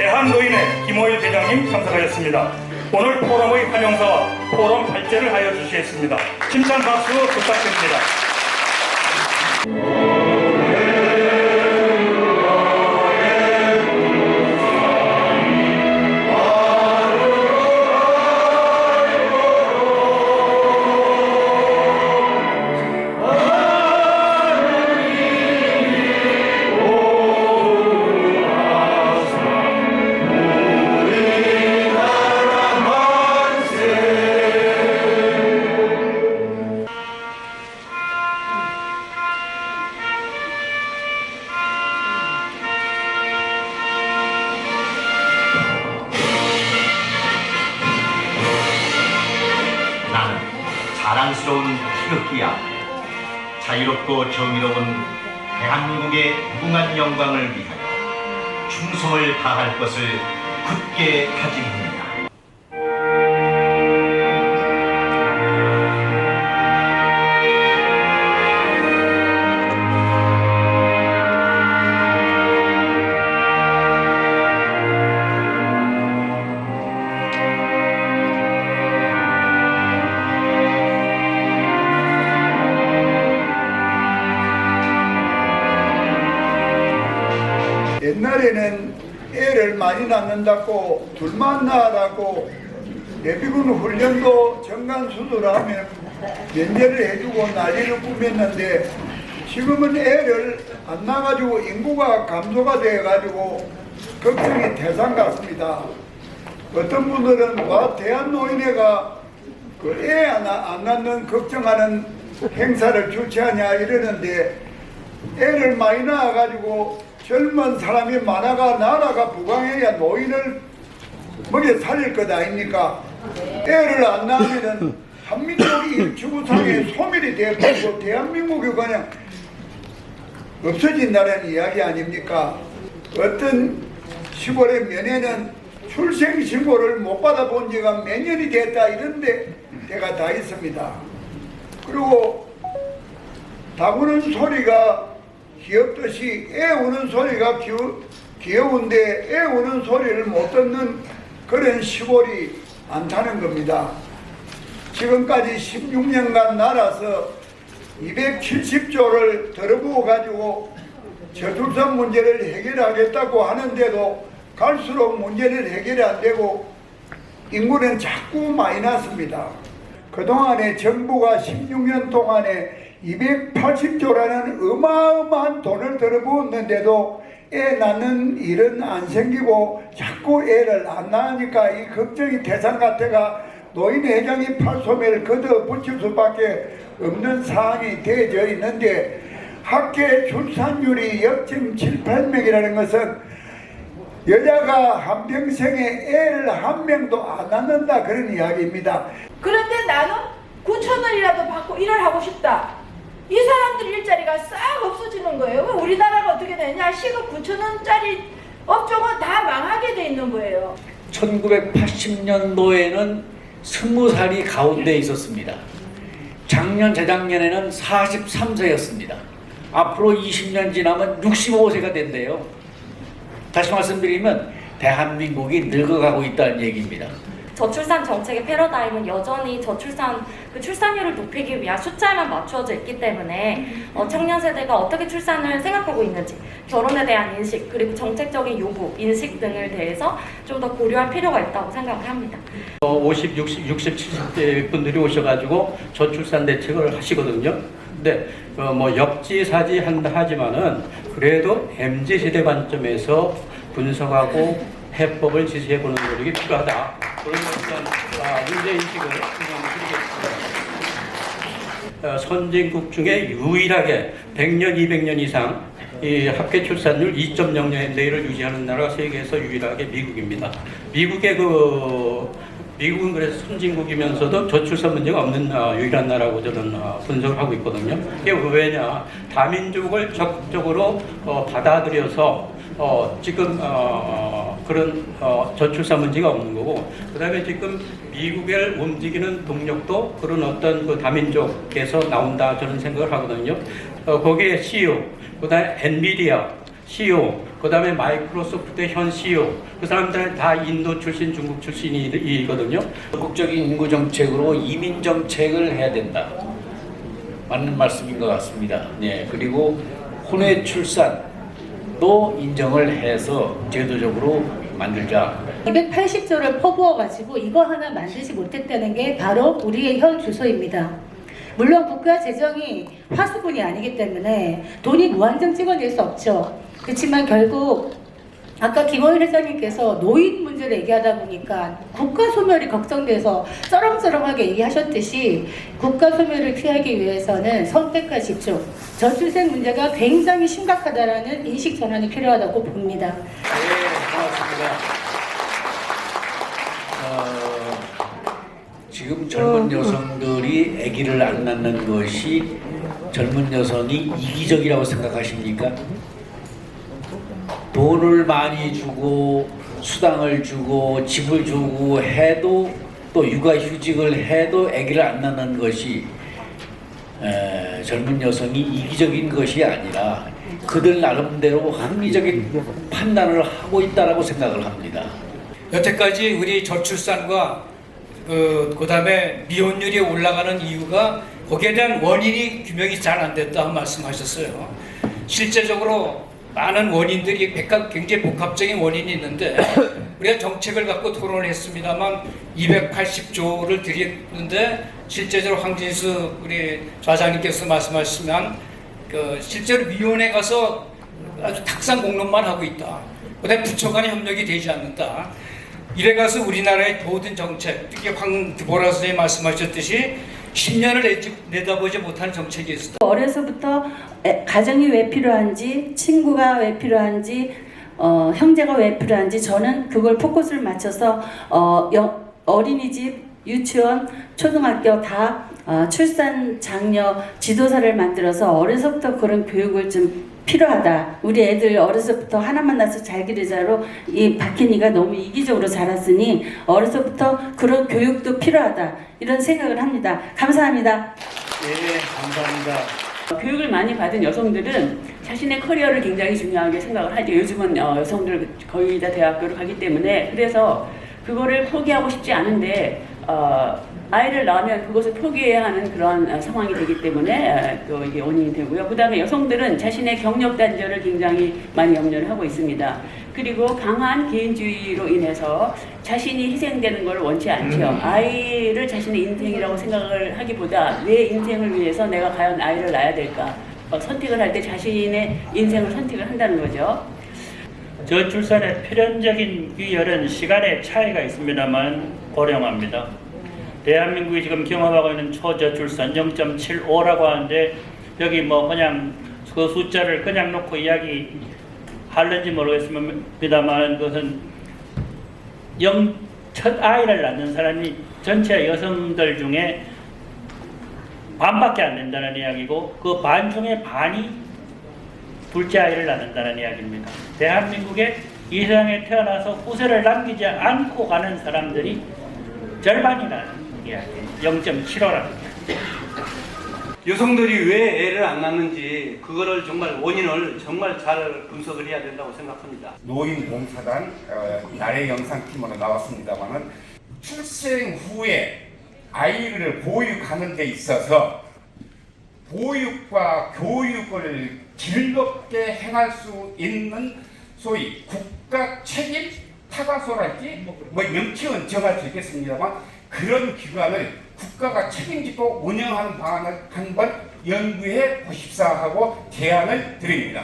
대한노인회 김호일 회장님 참석하였습니다. 오늘 포럼의 환영사와 포럼 발제를 하여 주시겠습니다. 심찬 박수 부탁드립니다. 나는 자랑스러운 태극기야. 자유롭고 정의로운 대한민국의 무궁한 영광을 위하여 충성을 다할 것을 굳게 다짐합니다. 옛날에는 애를 많이 낳는다고 둘만 낳으라고 예비군 훈련도 정관 수술하면 면제를 해주고 난리를 꾸몄는데 지금은 애를 안 낳아가지고 인구가 감소가 돼가지고 걱정이 태산 같습니다. 어떤 분들은 와 대한노인회가 그 애 안 낳는 걱정하는 행사를 주최하냐 이러는데 애를 많이 낳아가지고 젊은 사람이 많아가 나라가 부강해야 노인을 먹여 살릴 것 아닙니까? 애를 안 낳으면 한민족이 일치구상의 소멸이 되고 대한민국이 그냥 없어진다는 이야기 아닙니까? 어떤 시골의 면에는 출생신고를 못 받아본 지가 몇 년이 됐다 이런데 때가 다 있습니다. 그리고 다구는 소리가 귀엽듯이 애 우는 소리가 귀여운데 애 우는 소리를 못 듣는 그런 시골이 많다는 겁니다. 지금까지 16년간 날아서 270조를 들어부어 가지고 저출산 문제를 해결하겠다고 하는데도 갈수록 문제는 해결이 안 되고 인구는 자꾸 많이 났습니다. 그동안에 정부가 16년 동안에 280조라는 어마어마한 돈을 들어부었는데도 애 낳는 일은 안 생기고 자꾸 애를 안 낳으니까 이 걱정이 태산 같아가 노인회장이 팔소매를 걷어 붙일 수밖에 없는 상황이 되어져 있는데 학계 출산율이 0.78명이라는 것은 여자가 한평생에 애를 한 명도 안 낳는다 그런 이야기입니다. 그런데 나는 9,000원이라도 받고 일을 하고 싶다. 이 사람들 일자리가 싹 없어지는 거예요. 왜 우리나라가 어떻게 되냐? 시급 9,000원짜리 업종은 다 망하게 돼 있는 거예요. 1980년도에는 20살이 가운데 있었습니다. 작년, 재작년에는 43세였습니다. 앞으로 20년 지나면 65세가 된대요. 다시 말씀드리면 대한민국이 늙어가고 있다는 얘기입니다. 저출산 정책의 패러다임은 여전히 출산율을 높이기 위한 숫자에만 맞추어져 있기 때문에 청년 세대가 어떻게 출산을 생각하고 있는지, 결혼에 대한 인식, 그리고 정책적인 요구, 인식 등을 대해서 좀 더 고려할 필요가 있다고 생각을 합니다. 50, 60, 70대 분들이 오셔가지고 저출산 대책을 하시거든요. 근데 뭐 역지사지 한다 하지만은 그래도 MZ세대 관점에서 분석하고 해법을 지시해보는 노력이 필요하다. 그런 어떤 문제인식을 드리겠습니다. 선진국 중에 유일하게 100년, 200년 이상 이 합계 출산율 2.0년대를 유지하는 나라가 세계에서 유일하게 미국입니다. 미국은 그래서 선진국이면서도 저출산 문제가 없는 유일한 나라고 저는 분석을 하고 있거든요. 이게 왜냐? 다민족을 적극적으로 받아들여서 지금 그런 저출산 문제가 없는 거고, 그 다음에 지금 미국을 움직이는 동력도 그런 어떤 그 다민족에서 나온다 저는 생각을 하거든요. 거기에 CEO, 그 다음에 엔비디아, CEO, 그 다음에 마이크로소프트의 현 CEO, 그 사람들은 다 인도 출신, 중국 출신이거든요. 적극적인 인구 정책으로 이민 정책을 해야 된다. 맞는 말씀인 것 같습니다. 네, 그리고 혼외 출산도 인정을 해서 제도적으로 만들자. 280조를 퍼부어가지고 이거 하나 만들지 못했다는 게 바로 우리의 현 주소입니다. 물론 국가 재정이 화수분이 아니기 때문에 돈이 무한정 찍어낼 수 없죠. 그렇지만 결국 아까 김원일 회장님께서 노인 문제를 얘기하다 보니까 국가 소멸이 걱정돼서 쩌렁쩌렁하게 얘기하셨듯이 국가 소멸을 피하기 위해서는 선택과 집중, 저출생 문제가 굉장히 심각하다라는 인식 전환이 필요하다고 봅니다. 네, 고맙습니다. 지금 젊은 여성들이 아기를 안 낳는 것이 젊은 여성이 이기적이라고 생각하십니까? 돈을 많이 주고 수당을 주고 집을 주고 해도 또 육아휴직을 해도 아기를 안 낳는 것이 젊은 여성이 이기적인 것이 아니라 그들 나름대로 합리적인 판단을 하고 있다라고 생각을 합니다. 여태까지 우리 저출산과 그다음에 미혼율이 올라가는 이유가 거기에 대한 원인이 규명이 잘 안 됐다고 말씀하셨어요. 실제적으로 많은 원인들이 굉장히 복합적인 원인이 있는데 우리가 정책을 갖고 토론을 했습니다만 280조를 드리는데 실제적으로 황진수 우리 좌장님께서 말씀하시면 실제로 위원회 가서 아주 탁상 공론만 하고 있다. 그다음에 부처 간의 협력이 되지 않는다. 이래가서 우리나라의 모든 정책, 특히 황 드보라 선생님이 말씀하셨듯이 10년을 내다보지 못하는 정책이 있었다. 어려서부터 가정이 왜 필요한지, 친구가 왜 필요한지, 형제가 왜 필요한지 저는 그걸 포커스를 맞춰서 어린이집, 유치원, 초등학교 다 출산 장려 지도사를 만들어서 어려서부터 그런 교육을 좀 필요하다. 우리 애들 어려서부터 하나만 낳아서 잘 기르자로 이 박힌이가 너무 이기적으로 자랐으니 어려서부터 그런 교육도 필요하다. 이런 생각을 합니다. 감사합니다. 네, 감사합니다. 교육을 많이 받은 여성들은 자신의 커리어를 굉장히 중요하게 생각을 하죠. 요즘은 여성들 거의 다 대학교를 가기 때문에 그래서 그거를 포기하고 싶지 않은데 아이를 낳으면 그것을 포기해야 하는 그런 상황이 되기 때문에 또 이게 원인이 되고요. 그 다음에 여성들은 자신의 경력 단절을 굉장히 많이 염려를 하고 있습니다. 그리고 강한 개인주의로 인해서 자신이 희생되는 걸 원치 않죠. 아이를 자신의 인생이라고 생각을 하기보다 내 인생을 위해서 내가 과연 아이를 낳아야 될까 선택을 할 때 자신의 인생을 선택을 한다는 거죠. 저출산의 필연적인 비결은 시간의 차이가 있습니다만 고령합니다. 대한민국이 지금 경험하고 있는 초저출산 0.75라고 하는데 여기 뭐 그냥 그 숫자를 그냥 놓고 이야기 할는지 모르겠습니다만 그것은 첫 아이를 낳는 사람이 전체 여성들 중에 반밖에 안 된다는 이야기고 그 반 중에 반이 둘째 아이를 낳는다는 이야기입니다. 대한민국에 이 세상에 태어나서 후세를 남기지 않고 가는 사람들이 절반이라는 이야기 0.75라는 여성들이 왜 애를 안 낳는지 그거를 정말 원인을 정말 잘 분석을 해야 된다고 생각합니다. 노인봉사단 나래 영상팀으로 나왔습니다만은 출생 후에 아이를 보육하는 데 있어서 보육과 교육을 즐겁게 행할 수 있는 소위 국가 책임 타가소랄지 뭐 명칭은 정할 수 있겠습니다만 그런 기관을 국가가 책임지고 운영하는 방안을 한번 연구해 보십사 하고 제안을 드립니다.